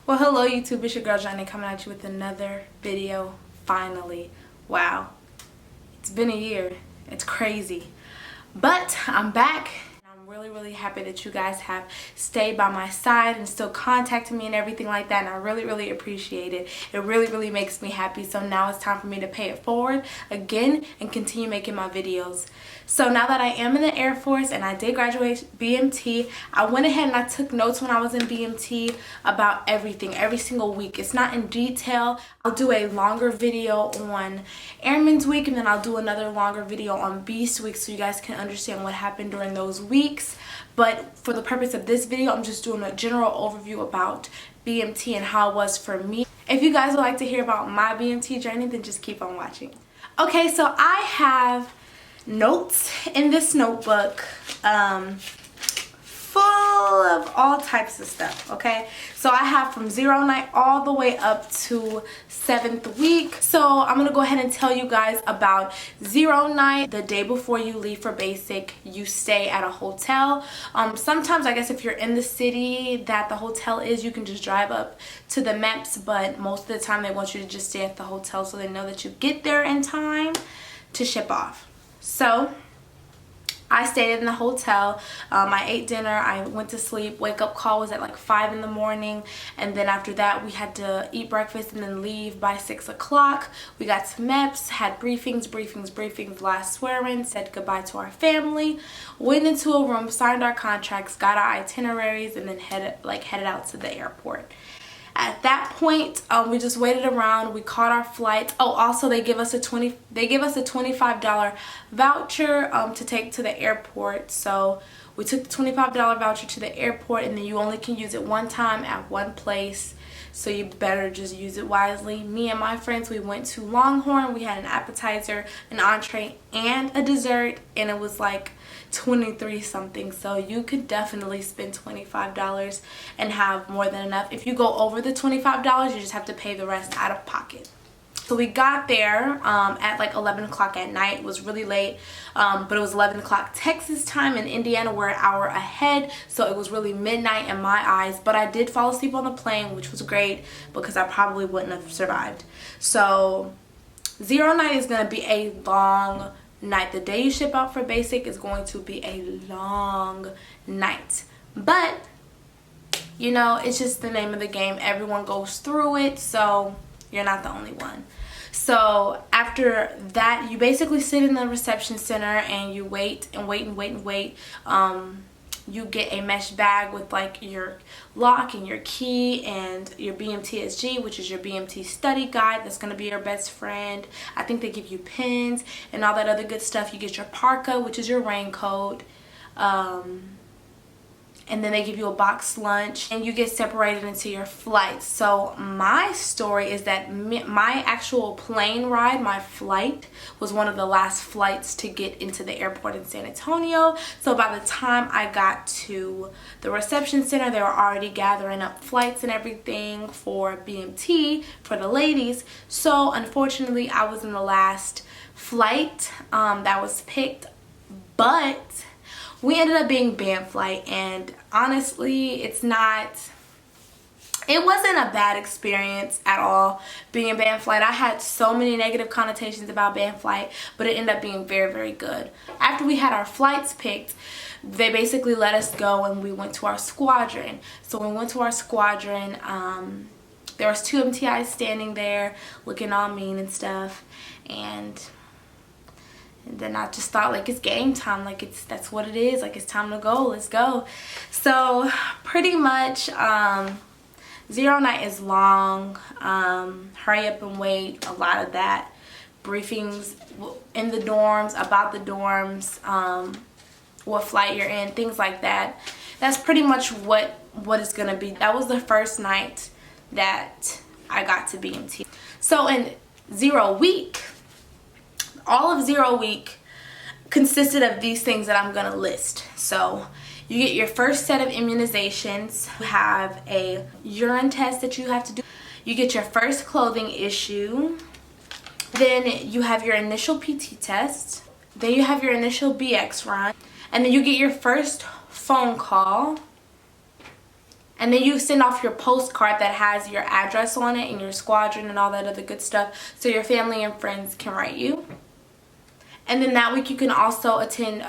Well, hello YouTube, it's your girl Johnny coming at you with another video, finally. Wow, it's been a year, it's crazy, but I'm back. I'm really happy that you guys have stayed by my side and still contacting me and everything like that, and I really appreciate it. It really makes me happy. So now it's time for me to pay it forward again and continue making my videos. So now that I am in the Air Force and I did graduate BMT, I went ahead and I took notes when I was in BMT about everything, every single week. It's not in detail. I'll do a longer video on Airman's week, and then I'll do another longer video on B.E.A.S.T week so you guys can understand what happened during those weeks. But for the purpose of this video, I'm just doing a general overview about BMT and how it was for me. If you guys would like to hear about my BMT journey, then just keep on watching. Okay, so I have notes in this notebook full of all types of stuff. Okay, so I have from 0 night all the way up to 7th week. So I'm gonna go ahead and tell you guys about 0 night. The day before you leave for basic, you stay at a hotel. Sometimes I guess if you're in the city that the hotel is, you can just drive up to the maps, but most of the time they want you to just stay at the hotel so they know that you get there in time to ship off. So I stayed in the hotel. I ate dinner, I went to sleep. Wake up call was at like 5 in the morning, and then after that we had to eat breakfast and then leave by 6 o'clock. We got to MEPS, had briefings, last swearing, said goodbye to our family, went into a room, signed our contracts, got our itineraries, and then headed out to the airport. At that point, we just waited around. We caught our flight. Oh, also they give us a $25 voucher to take to the airport. So we took the $25 voucher to the airport, and then you only can use it one time at one place. So you better just use it wisely. Me and my friends, we went to Longhorn. We had an appetizer, an entree, and a dessert, and it was like 23 something. So you could definitely spend $25 and have more than enough. If you go over the $25, you just have to pay the rest out of pocket. So we got there at like 11 o'clock at night. It was really late, but it was 11 o'clock Texas time. In Indiana, we're an hour ahead, so it was really midnight in my eyes. But I did fall asleep on the plane, which was great because I probably wouldn't have survived. So 0 night is going to be a long night. The day you ship out for basic is going to be a long night. But, you know, it's just the name of the game. Everyone goes through it, so you're not the only one. So after that, you basically sit in the reception center and you wait and wait. You get a mesh bag with like your lock and your key and your BMTSG, which is your BMT study guide. That's going to be your best friend. I think they give you pins and all that other good stuff. You get your parka, which is your raincoat. And then they give you a boxed lunch, and you get separated into your flights. So my story is that my actual plane ride, my flight, was one of the last flights to get into the airport in San Antonio. So by the time I got to the reception center, they were already gathering up flights and everything for BMT for the ladies. So unfortunately, I was in the last flight that was picked, but we ended up being band flight, and honestly, it wasn't a bad experience at all being in band flight. I had so many negative connotations about band flight, but it ended up being very good. After we had our flights picked, they basically let us go and we went to our squadron. So when we went to our squadron, there was 2 MTIs standing there looking all mean and stuff, and then I just thought, like, it's game time, like that's what it is, like it's time to go, let's go. So pretty much 0 night is long, hurry up and wait, a lot of that, briefings in the dorms, about the dorms, what flight you're in, things like that. That's pretty much what it's gonna be. That was the first night that I got to BMT. So in 0 week, all of 0 week consisted of these things that I'm gonna list. So you get your first set of immunizations. You have a urine test that you have to do. You get your first clothing issue. Then you have your initial PT test. Then you have your initial BX run. And then you get your first phone call. And then you send off your postcard that has your address on it and your squadron and all that other good stuff, so your family and friends can write you. And then that week you can also attend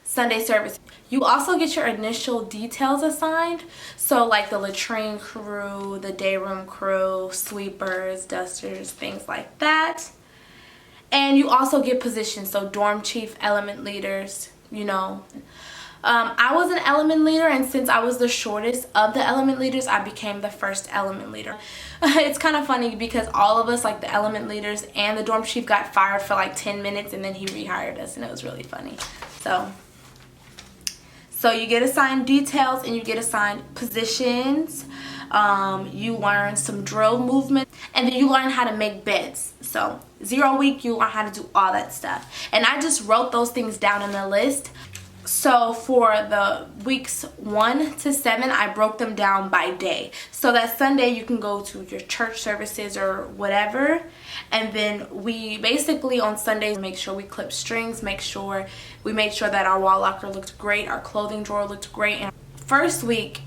Sunday service. You also get your initial details assigned. So like the latrine crew, the day room crew, sweepers, dusters, things like that. And you also get positions. So dorm chief, element leaders, you know. I was an element leader, and since I was the shortest of the element leaders, I became the first element leader. It's kind of funny because all of us, like the element leaders and the dorm chief, got fired for like 10 minutes and then he rehired us, and it was really funny. So you get assigned details and you get assigned positions. You learn some drill movement, and then you learn how to make beds. So 0 week, you learn how to do all that stuff. And I just wrote those things down in a list. So for the weeks 1 to 7, I broke them down by day. So that Sunday you can go to your church services or whatever. And then we basically on Sundays make sure we clip strings, we made sure that our wall locker looked great, our clothing drawer looked great. And first week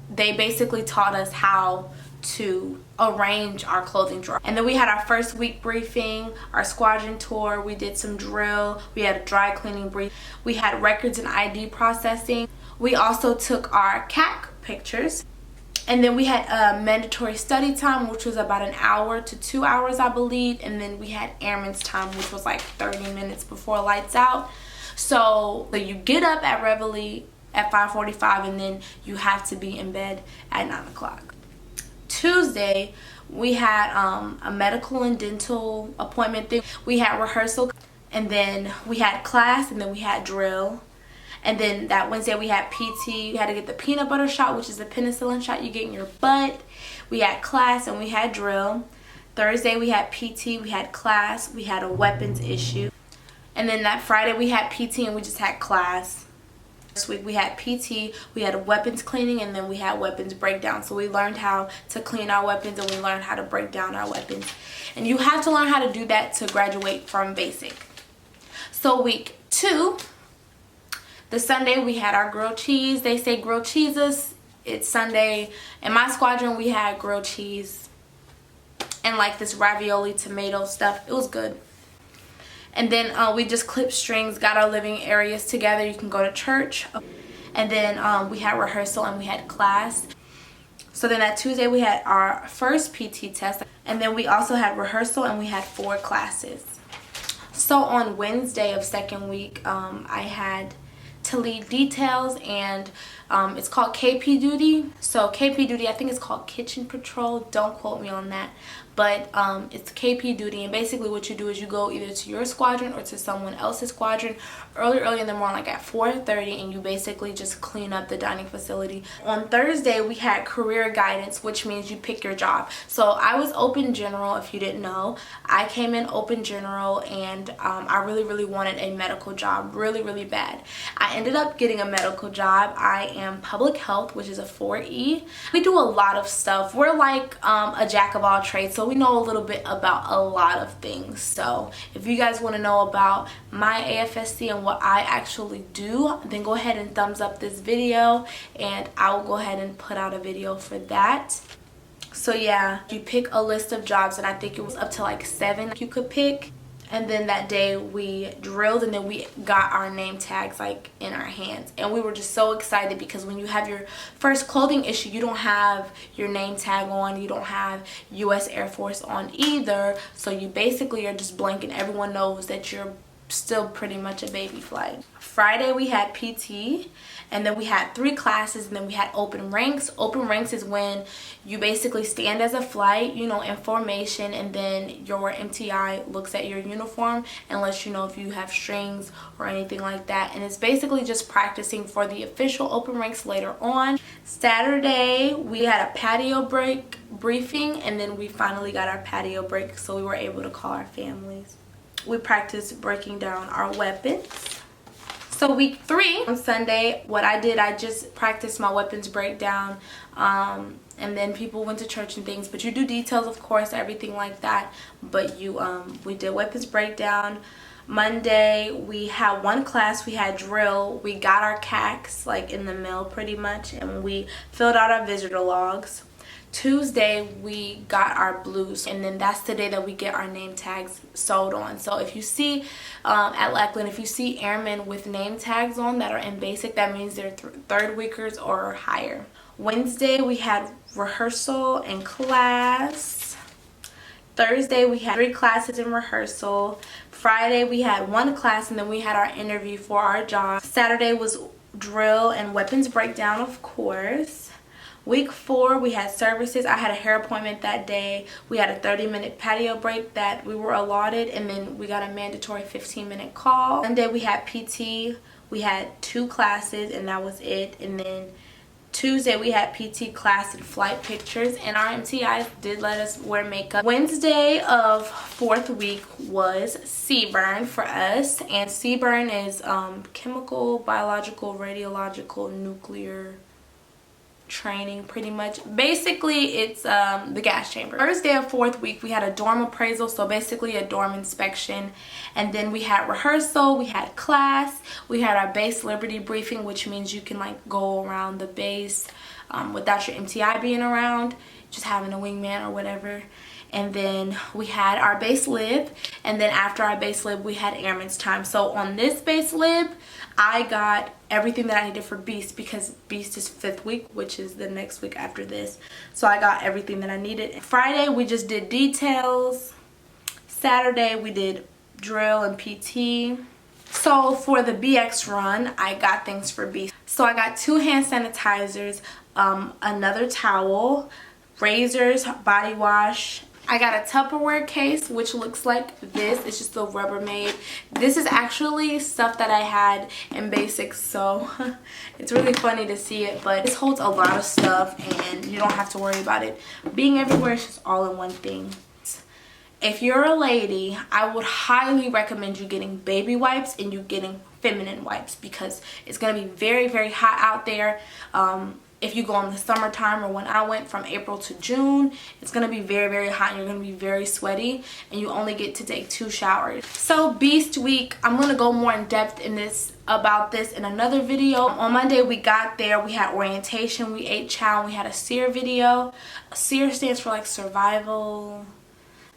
they basically taught us how to arrange our clothing drawer. And then we had our first week briefing, our squadron tour, we did some drill, we had a dry cleaning brief, we had records and ID processing. We also took our CAC pictures, and then we had a mandatory study time, which was about an hour to 2 hours, I believe. And then we had Airman's time, which was like 30 minutes before lights out. So you get up at Beverly at 5:45, and then you have to be in bed at 9 o'clock. Tuesday we had a medical and dental appointment thing. We had rehearsal, and then we had class, and then we had drill. And then that Wednesday we had PT. We had to get the peanut butter shot, which is the penicillin shot you get in your butt. We had class and we had drill. Thursday we had PT, we had class, we had a weapons issue. And then that Friday we had PT and we just had class. This week we had PT, we had a weapons cleaning, and then we had weapons breakdown. So we learned how to clean our weapons and we learned how to break down our weapons. And you have to learn how to do that to graduate from basic. So week 2, the Sunday we had our grilled cheese. They say grilled cheeses. It's Sunday. In my squadron we had grilled cheese and like this ravioli tomato stuff. It was good. And then we just clipped strings, got our living areas together. You can go to church. And then we had rehearsal and we had class. So then that Tuesday we had our first PT test. And then we also had rehearsal and we had 4 classes. So on Wednesday of second week, I had to lead details, and it's called KP duty. So KP duty, I think it's called kitchen patrol. Don't quote me on that. But it's KP duty, and basically what you do is you go either to your squadron or to someone else's squadron early in the morning, like at 4:30, and you basically just clean up the dining facility. On Thursday we had career guidance, which means you pick your job. So I was open general, if you didn't know. I came in open general, and I really wanted a medical job really bad. I ended up getting a medical job. I am public health, which is a 4E. We do a lot of stuff. We're like a jack of all trades, so we know a little bit about a lot of things. So if you guys want to know about my AFSC and what I actually do, then go ahead and thumbs up this video, and I will go ahead and put out a video for that. So yeah, you pick a list of jobs, and I think it was up to like 7 you could pick. And then that day we drilled, and then we got our name tags like in our hands, and we were just so excited because when you have your first clothing issue, you don't have your name tag on, you don't have US Air Force on either, so you basically are just blank, and everyone knows that you're still pretty much a baby flight. Friday we had PT, and then we had 3 classes, and then we had open ranks. Open ranks is when you basically stand as a flight, you know, in formation, and then your MTI looks at your uniform and lets you know if you have strings or anything like that. And it's basically just practicing for the official open ranks later on. Saturday we had a patio break briefing, and then we finally got our patio break, so we were able to call our families. We practiced breaking down our weapons. So week 3 on Sunday, what I did, I just practiced my weapons breakdown, and then people went to church and things. But you do details, of course, everything like that. But you, we did weapons breakdown. Monday we had one class, we had drill. We got our CACs like in the mail pretty much, and we filled out our visitor logs. Tuesday we got our blues, and then that's the day that we get our name tags sewed on. So if you see at Lackland, if you see airmen with name tags on that are in basic, that means they're third weekers or higher. Wednesday we had rehearsal and class. Thursday we had 3 classes in rehearsal. Friday we had 1 class, and then we had our interview for our job. Saturday was drill and weapons breakdown, of course. Week 4 we had services. I had a hair appointment that day. We had a 30-minute patio break that we were allotted, and then we got a mandatory 15-minute call. Monday we had PT. We had 2 classes, and that was it. And then Tuesday we had PT class and flight pictures, and our MTIs did let us wear makeup. Wednesday of 4th week was C-burn for us, and C-burn is chemical, biological, radiological, nuclear training pretty much. Basically it's the gas chamber. Thursday of 4th week we had a dorm appraisal, so basically a dorm inspection, and then we had rehearsal, we had class, we had our base liberty briefing, which means you can like go around the base without your MTI being around, just having a wingman or whatever. And then we had our base lib, and then after our base lib we had airman's time. So on this base lib I got everything that I needed for B.E.A.S.T, because B.E.A.S.T is 5th week, which is the next week after this. So I got everything that I needed. Friday we just did details. Saturday we did drill and PT. So for the BX run I got things for B.E.A.S.T. So I got 2 hand sanitizers, another towel, razors, body wash. I got a Tupperware case, which looks like this. It's just a Rubbermaid. This is actually stuff that I had in basics, so it's really funny to see it. But this holds a lot of stuff, and you don't have to worry about it being everywhere. It's just all in one thing. If you're a lady, I would highly recommend you getting baby wipes and you getting feminine wipes, because it's going to be very, very hot out there. If you go in the summertime, or when I went from April to June, it's going to be very, very hot, and you're going to be very sweaty, and you only get to take 2 showers. So B.E.A.S.T week, I'm going to go more in depth in this about this in another video. On Monday we got there, we had orientation, we ate chow, and we had a S.E.R.E video. S.E.R.E stands for like survival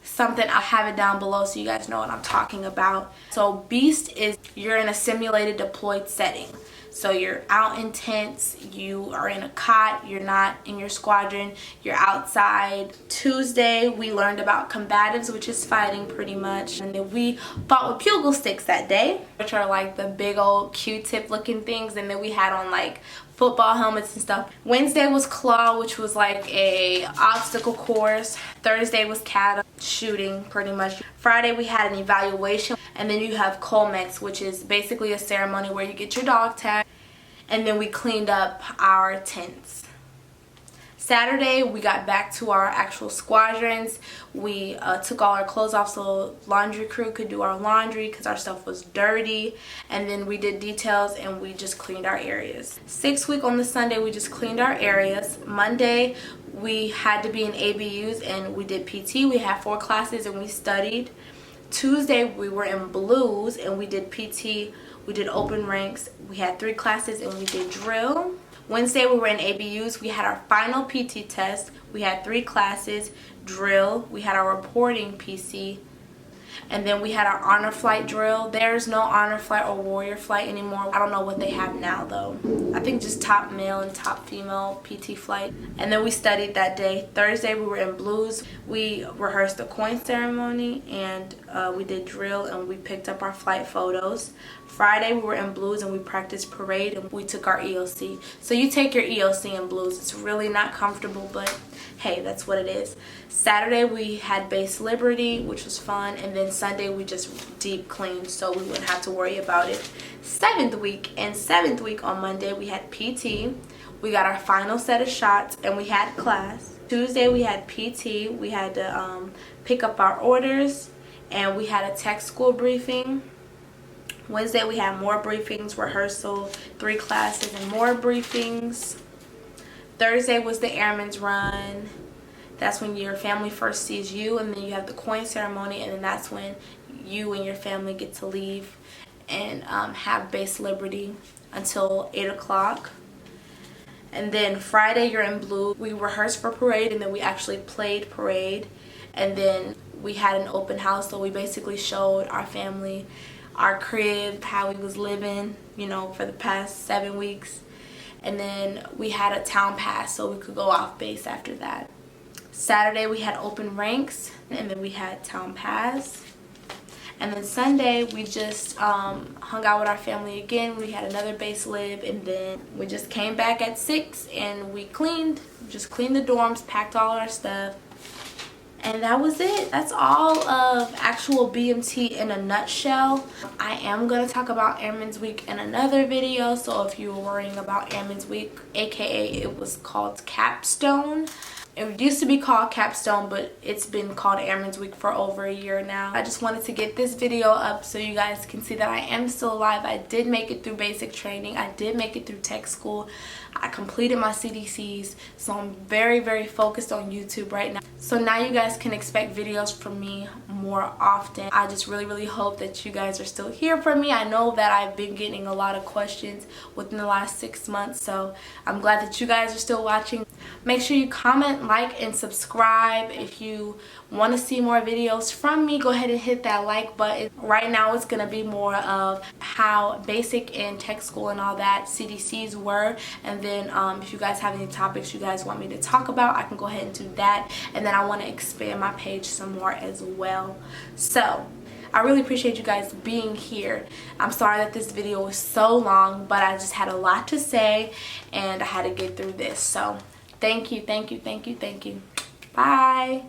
something. I'll have it down below so you guys know what I'm talking about. So B.E.A.S.T is you're in a simulated deployed setting. So you're out in tents, you are in a cot, you're not in your squadron, you're outside. Tuesday we learned about combatives, which is fighting pretty much. And then we fought with pugil sticks that day, which are like the big old Q-tip looking things. And then we had on like football helmets and stuff. Wednesday was claw, which was like a obstacle course. Thursday was cat shooting pretty much. Friday we had an evaluation, and then you have Colmex, which is basically a ceremony where you get your dog tag, and then we cleaned up our tents. Saturday we got back to our actual squadrons. We took all our clothes off so laundry crew could do our laundry because our stuff was dirty, and then we did details and we just cleaned our areas. 6th week on the Sunday we just cleaned our areas. Monday we had to be in ABUs and we did PT. We had 4 classes and we studied. Tuesday we were in blues and we did PT. We did open ranks. We had 3 classes and we did drill. Wednesday we were in ABUs. We had our final PT test. We had 3 classes, drill. We had our reporting PC. And then we had our honor flight drill. There's no honor flight or warrior flight anymore. I don't know what they have now though. I think just top male and top female PT flight. And then we studied that day. Thursday we were in blues. We rehearsed the coin ceremony and we did drill and we picked up our flight photos. Friday we were in blues and we practiced parade and we took our EOC. So you take your EOC in blues. It's really not comfortable, but hey, that's what it is. Saturday we had base liberty, which was fun, and then Sunday we just deep cleaned so we wouldn't have to worry about it. 7th week, and 7th week on Monday we had PT. We got our final set of shots and we had class. Tuesday we had PT. We had to pick up our orders and we had a tech school briefing. Wednesday we had more briefings, rehearsal, 3 classes and more briefings. Thursday was the airman's run. That's when your family first sees you, and then you have the coin ceremony, and then that's when you and your family get to leave and have base liberty until 8 o'clock. And then Friday you're in blue. We rehearsed for parade, and then we actually played parade, and then we had an open house. So we basically showed our family our crib, how we was living, you know, for the past 7 weeks. And then we had a town pass so we could go off base after that. Saturday we had open ranks, and then we had town pass. And then Sunday we just hung out with our family again. We had another base live, and then we just came back at 6 and we just cleaned the dorms, packed all our stuff, and that was it. That's all of actual BMT in a nutshell. I am going to talk about Airman's Week in another video, so if you were worrying about Airman's Week, aka it was called Capstone. It used to be called Capstone, but it's been called Airman's Week for over a year now. I just wanted to get this video up so you guys can see that I am still alive. I did make it through basic training. I did make it through tech school. I completed my CDCs, so I'm very, very focused on YouTube right now. So now you guys can expect videos from me more often. I just really, really hope that you guys are still here for me. I know that I've been getting a lot of questions within the last 6 months, so I'm glad that you guys are still watching. Make sure you comment, like, and subscribe. If you want to see more videos from me, go ahead and hit that like button. Right now it's going to be more of how basic and tech school and all that CDCs were, and then if you guys have any topics you guys want me to talk about, I can go ahead and do that. And then I want to expand my page some more as well. So I really appreciate you guys being here. I'm sorry that this video was so long, but I just had a lot to say and I had to get through this. So thank you, thank you, thank you, thank you. Bye.